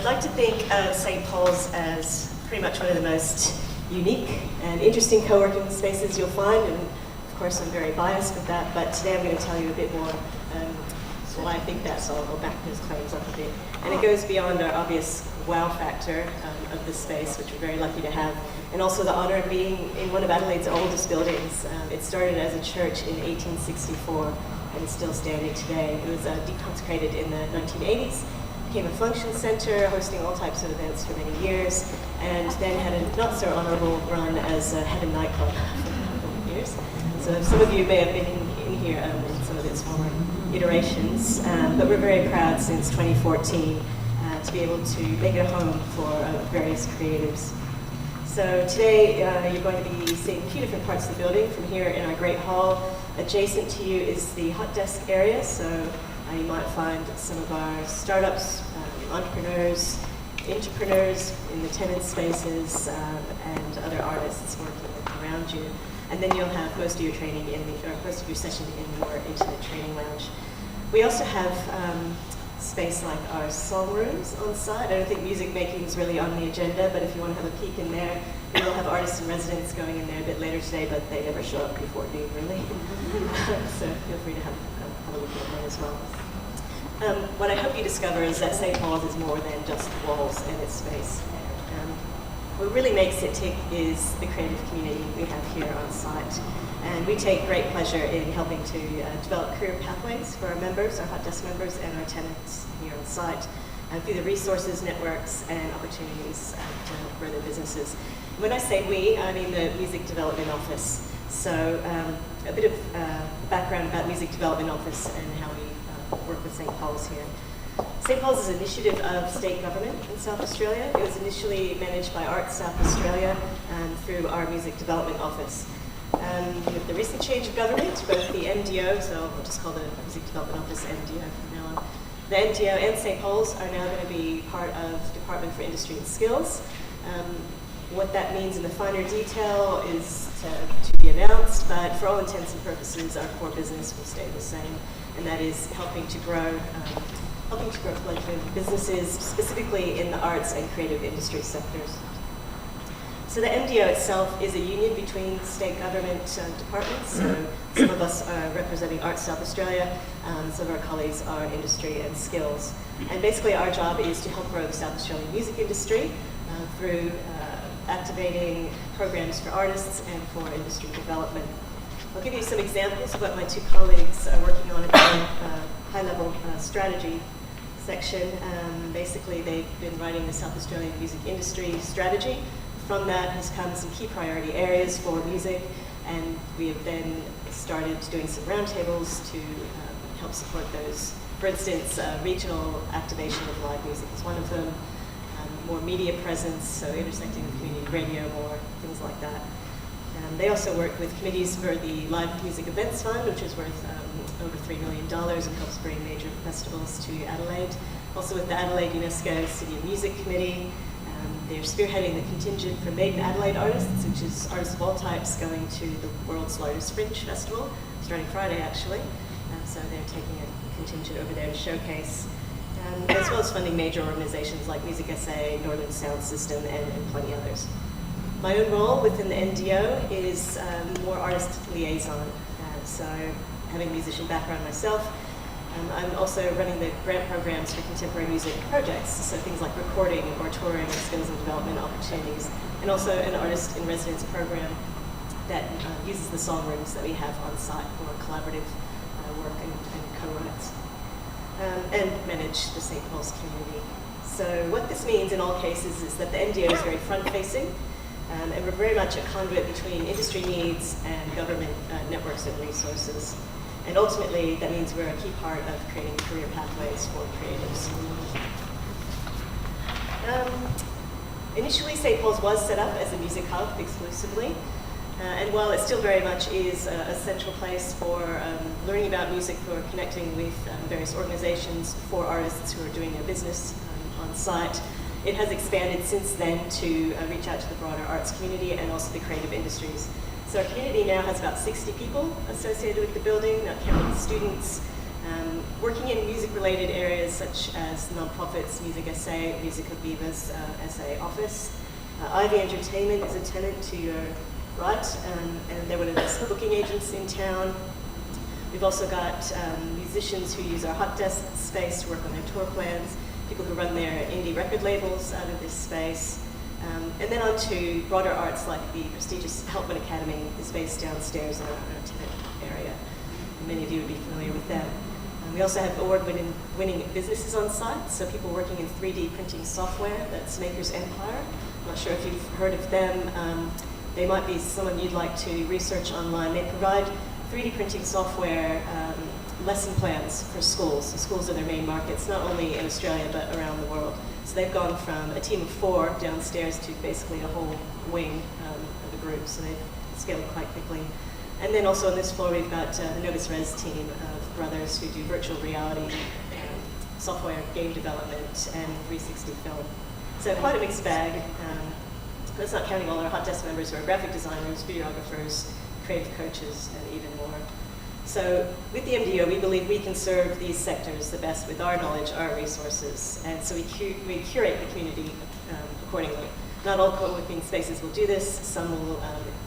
I'd like to think of St. Paul's as pretty much one of the most unique and interesting co-working spaces you'll find, and of course I'm very biased with that, but today I'm going to tell you a bit more why I think that, so I'll back those claims up a bit. And it goes beyond our obvious wow factor of this space, which we're very lucky to have, and also the honor of being in one of Adelaide's oldest buildings. It started as a church in 1864 and is still standing today. It was deconsecrated in the 1980s, became a function center, hosting all types of events for many years, and then had a not so honorable run as a Heaven nightclub for a couple of years. So some of you may have been in here in some of its former iterations, but we're very proud since 2014 to be able to make it a home for various creatives. So today you're going to be seeing a few different parts of the building from here in our great hall. Adjacent to you is the hot desk area, so you might find some of our startups, entrepreneurs, entrepreneurs in the tenant spaces, and other artists working around you. And then you'll have most of your training most of your session in the more intimate training lounge. We also have space like our song rooms on site. I don't think music making is really on the agenda, but if you want to have a peek in there, we will have artists and residents going in there a bit later today, but they never show up before noon, really. So feel free to have a look at that as well. What I hope you discover is that St. Paul's is more than just walls and its space. What really makes it tick is the creative community we have here on site. And we take great pleasure in helping to develop career pathways for our members, our hot desk members, and our tenants here on site, through the resources, networks, and opportunities to help grow their businesses. When I say we, I mean the Music Development Office. So a bit of background about Music Development Office and how we work with St. Paul's here. St. Paul's is an initiative of state government in South Australia. It was initially managed by Arts South Australia through our Music Development Office. With the recent change of government, both the MDO, so I'll just call the Music Development Office MDO from now on, the MDO and St. Paul's are now going to be part of Department for Industry and Skills. What that means in the finer detail is to be announced, but for all intents and purposes, our core business will stay the same, and that is helping to grow collective businesses, specifically in the arts and creative industry sectors. So the MDO itself is a union between state government departments. So some of us are representing Arts South Australia, some of our colleagues are industry and skills. And basically our job is to help grow the South Australian music industry through activating programs for artists and for industry development. I'll give you some examples of what my two colleagues are working on at the high-level strategy section. Basically, they've been writing the South Australian music industry strategy. From that has come some key priority areas for music, and we have then started doing some roundtables to help support those. For instance, regional activation of live music is one of them, more media presence, so intersecting with community radio more, things like that. They also work with committees for the Live Music Events Fund, which is worth over $3 million and helps bring major festivals to Adelaide. Also with the Adelaide UNESCO City of Music Committee. They're spearheading the contingent for Made in Adelaide artists, which is artists of all types going to the world's largest Fringe Festival, starting Friday actually. So they're taking a contingent over there to showcase, as well as funding major organizations like Music SA, Northern Sound System, and plenty others. My own role within the NDO is more artist liaison. So having a musician background myself, I'm also running the grant programs for contemporary music projects, so things like recording or touring, skills and development opportunities, and also an artist in residence program that uses the song rooms that we have on site for collaborative work and co-writes, and manage the St. Paul's community. So what this means in all cases is that the NDO is very front-facing, and we're very much a conduit between industry needs and government networks and resources. And ultimately, that means we're a key part of creating career pathways for creatives. Initially, St. Paul's was set up as a music hub exclusively. And while it still very much is a central place for learning about music, for connecting with various organizations, for artists who are doing their business on site, it has expanded since then to reach out to the broader arts community and also the creative industries. So our community now has about 60 people associated with the building, not counting students, Working in music-related areas such as nonprofits, Music SA, Musica Viva's SA office. Ivy Entertainment is a tenant to your right, and they're one of the best booking agents in town. We've also got musicians who use our hot desk space to work on their tour plans, people who run their indie record labels out of this space. And then on to broader arts like the prestigious Helpman Academy is based downstairs in our tenant area. Many of you would be familiar with them. We also have award-winning businesses on site, so people working in 3D printing software. That's Makers Empire. I'm not sure if you've heard of them. They might be someone you'd like to research online. They provide 3D printing software lesson plans for schools. So schools are their main markets, not only in Australia but around the world. So they've gone from a team of 4 downstairs to basically a whole wing of a group, so they've scaled quite quickly. And then also on this floor we've got the Novus Res team of brothers who do virtual reality, software, game development, and 360 film. So quite a mixed bag. That's not counting all our hot desk members who are graphic designers, videographers, creative coaches, and even more. So with the MDO, we believe we can serve these sectors the best with our knowledge, our resources, and so we curate the community accordingly. Not all co-working spaces will do this. Some will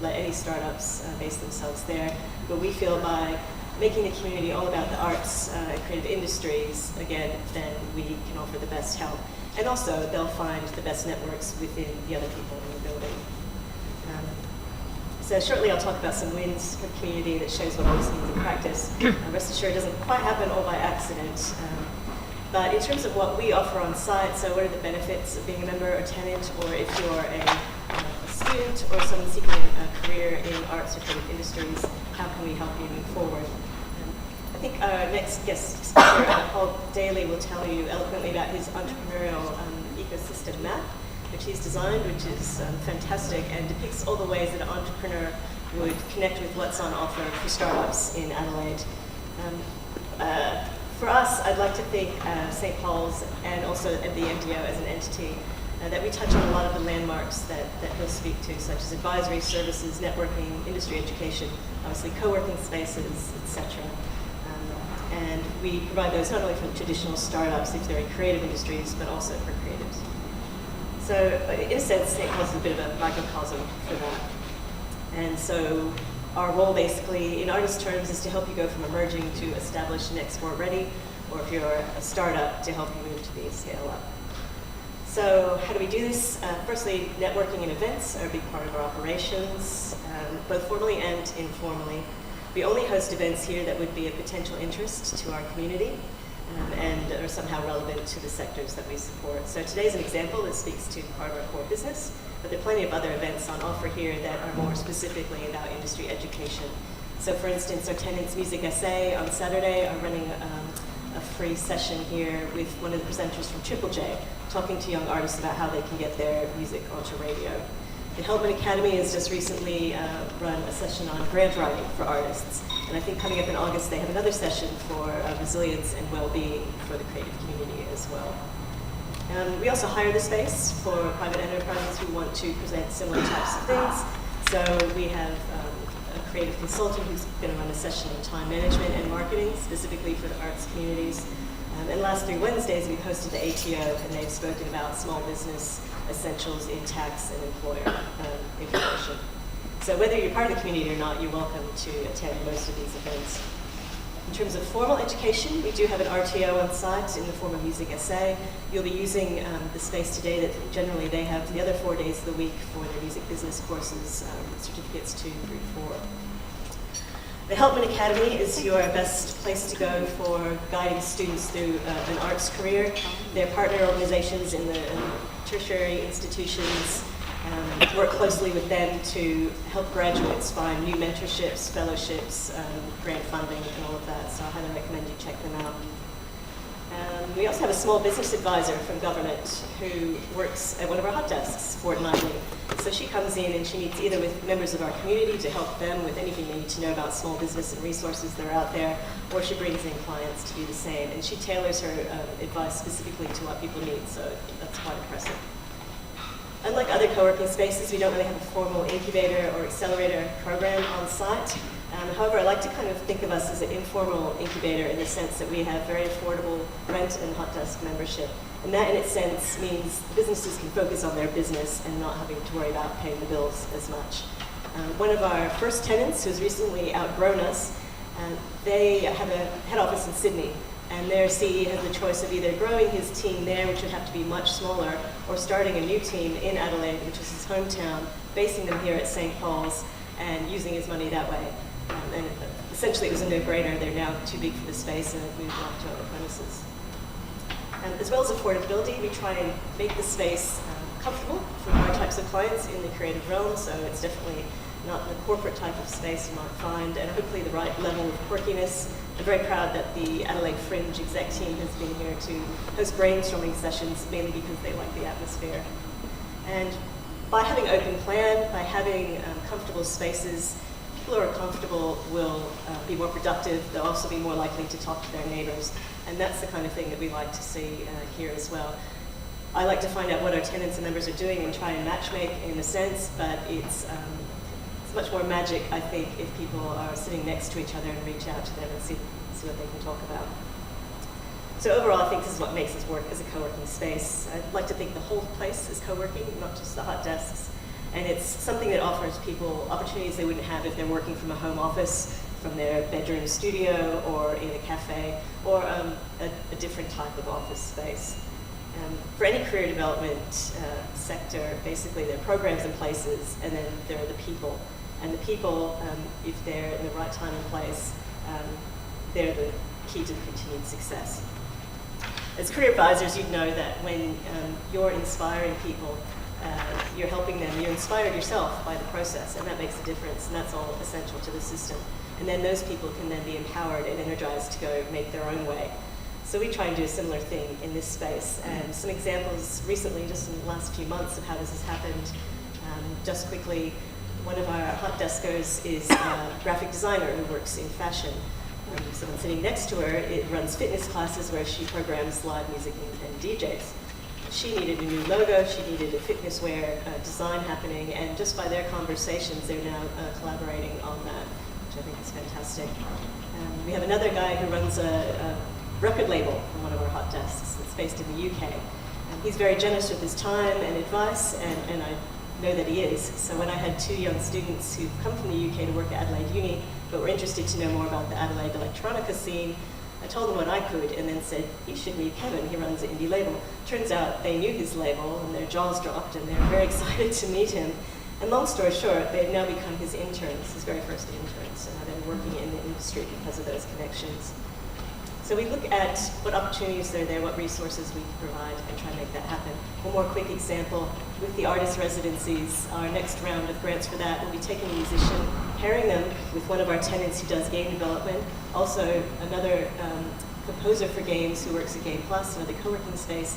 let any startups base themselves there, but we feel by making the community all about the arts and creative industries, again, then we can offer the best help. And also, they'll find the best networks within the other people in the building. So shortly I'll talk about some wins for the community that shows what all this means in practice. Rest assured, it doesn't quite happen all by accident. But in terms of what we offer on site, so what are the benefits of being a member or tenant, or if you're a student or someone seeking a career in arts or creative industries, how can we help you move forward? I think our next guest speaker, Paul Daly, will tell you eloquently about his entrepreneurial ecosystem map, which he's designed, which is fantastic and depicts all the ways that an entrepreneur would connect with what's on offer for startups in Adelaide. For us, I'd like to think St. Paul's and also the MDO as an entity, that we touch on a lot of the landmarks that he'll speak to, such as advisory services, networking, industry education, obviously co-working spaces, etc. And we provide those not only for traditional startups, if they're in creative industries, but also for creatives. So in a sense, St. Paul's is a bit of a microcosm for that. And so our role basically, in artist terms, is to help you go from emerging to established and export ready, or if you're a startup, to help you move to the scale up. So how do we do this? Firstly, networking and events are a big part of our operations, both formally and informally. We only host events here that would be of potential interest to our community and are somehow relevant to the sectors that we support. So today's an example that speaks to part of our core business, but there are plenty of other events on offer here that are more specifically about industry education. So for instance, our tenants, Music SA, on Saturday are running a free session here with one of the presenters from Triple J, talking to young artists about how they can get their music onto radio. The Helpman Academy has just recently run a session on grant writing for artists. And I think coming up in August, they have another session for resilience and well-being for the creative community as well. We also hire the space for private enterprises who want to present similar types of things. So we have a creative consultant who's going to run a session on time management and marketing, specifically for the arts communities. And last 3 Wednesdays, we've hosted the ATO, and they've spoken about small business essentials in tax and employer information. So whether you're part of the community or not, you're welcome to attend most of these events. In terms of formal education, we do have an RTO on site in the form of Music SA. You'll be using the space today that generally they have the other 4 days of the week for their music business courses, certificates 2 through 4. The Helpman Academy is your best place to go for guiding students through an arts career. They're partner organizations in the tertiary institutions, work closely with them to help graduates find new mentorships, fellowships, grant funding, and all of that. So I highly recommend you check them out. We also have a small business advisor from government who works at one of our hot desks fortnightly. So she comes in and she meets either with members of our community to help them with anything they need to know about small business and resources that are out there, or she brings in clients to do the same. And she tailors her advice specifically to what people need, so that's quite impressive. Unlike other co-working spaces, we don't really have a formal incubator or accelerator program on site. However, I like to kind of think of us as an informal incubator in the sense that we have very affordable rent and hot desk membership. And that in its sense means businesses can focus on their business and not having to worry about paying the bills as much. One of our first tenants who's recently outgrown us, they have a head office in Sydney, and their CEO has the choice of either growing his team there, which would have to be much smaller, or starting a new team in Adelaide, which is his hometown, basing them here at St. Paul's and using his money that way. And essentially it was a no-brainer. They're now too big for the space and have moved off to other premises. As well as affordability, we try and make the space comfortable for our types of clients in the creative realm, so it's definitely not the corporate type of space you might find, and hopefully the right level of quirkiness. I'm very proud that the Adelaide Fringe exec team has been here to host brainstorming sessions, mainly because they like the atmosphere. And by having open plan, by having comfortable spaces, people who are comfortable will be more productive. They'll also be more likely to talk to their neighbors, and that's the kind of thing that we like to see here as well. I like to find out what our tenants and members are doing and try and matchmake in a sense, but it's much more magic, I think, if people are sitting next to each other and reach out to them and see what they can talk about. So overall, I think this is what makes us work as a co-working space. I'd like to think the whole place is co-working, not just the hot desks. And it's something that offers people opportunities they wouldn't have if they're working from a home office, from their bedroom studio, or in a cafe, or a different type of office space. For any career development sector, basically there are programs and places, and then there are the people. And the people, if they're in the right time and place, they're the key to the continued success. As career advisors, you'd know that when you're inspiring people, you're helping them, you're inspired yourself by the process, and that makes a difference, and that's all essential to the system. And then those people can then be empowered and energized to go make their own way. So we try and do a similar thing in this space. And some examples recently, just in the last few months, of how this has happened. Just quickly, one of our hot deskers is a graphic designer who works in fashion. Someone sitting next to her, it runs fitness classes where she programs live music and DJs. She needed a new logo, she needed a fitness wear design happening, and just by their conversations, they're now collaborating on that, which I think is fantastic. We have another guy who runs a record label on one of our hot desks. It's based in the UK. And he's very generous with his time and advice, and I know that he is. So when I had two young students who've come from the UK to work at Adelaide Uni, but were interested to know more about the Adelaide electronica scene, I told them what I could and then said, you should meet Kevin, he runs an indie label. Turns out they knew his label and their jaws dropped and they're very excited to meet him. And long story short, they've now become his interns, his very first interns, and they're working in the industry because of those connections. So we look at what opportunities are there, what resources we can provide, and try and make that happen. One more quick example, with the artist residencies, our next round of grants for that will be taking a musician, pairing them with one of our tenants who does game development, also another composer for games who works at Game Plus, another co-working space,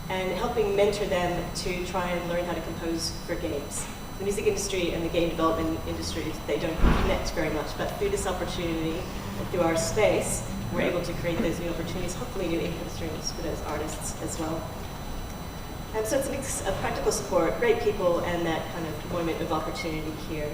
and helping mentor them to try and learn how to compose for games. The music industry and the game development industry, they don't connect very much, but through this opportunity, through our space, we're able to create those new opportunities, hopefully new income streams for those artists as well. And so it's a mix of practical support, great people, and that kind of deployment of opportunity here.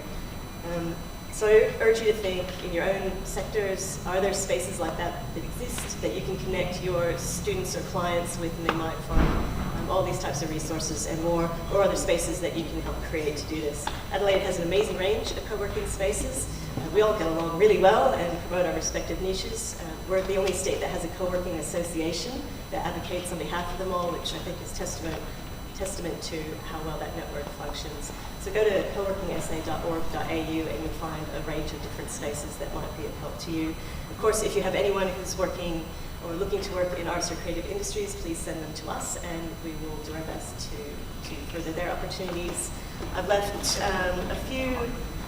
So I urge you to think in your own sectors, are there spaces like that that exist that you can connect your students or clients with, and they might find all these types of resources and more, or other spaces that you can help create to do this. Adelaide has an amazing range of co-working spaces. We all get along really well and promote our respective niches. We're the only state that has a co-working association that advocates on behalf of them all, which I think is testament to how well that network functions. So go to coworkingsa.org.au and you'll find a range of different spaces that might be of help to you. Of course, if you have anyone who's working or looking to work in arts or creative industries, please send them to us and we will do our best to further their opportunities. I've left a few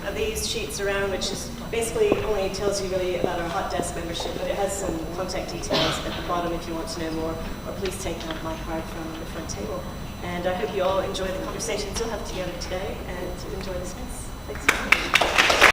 of these sheets around, which is basically only tells you really about our hot desk membership, but it has some contact details at the bottom if you want to know more, or please take out my card from the front table. And I hope you all enjoy the conversations you'll have together today and enjoy the space. Thanks very much.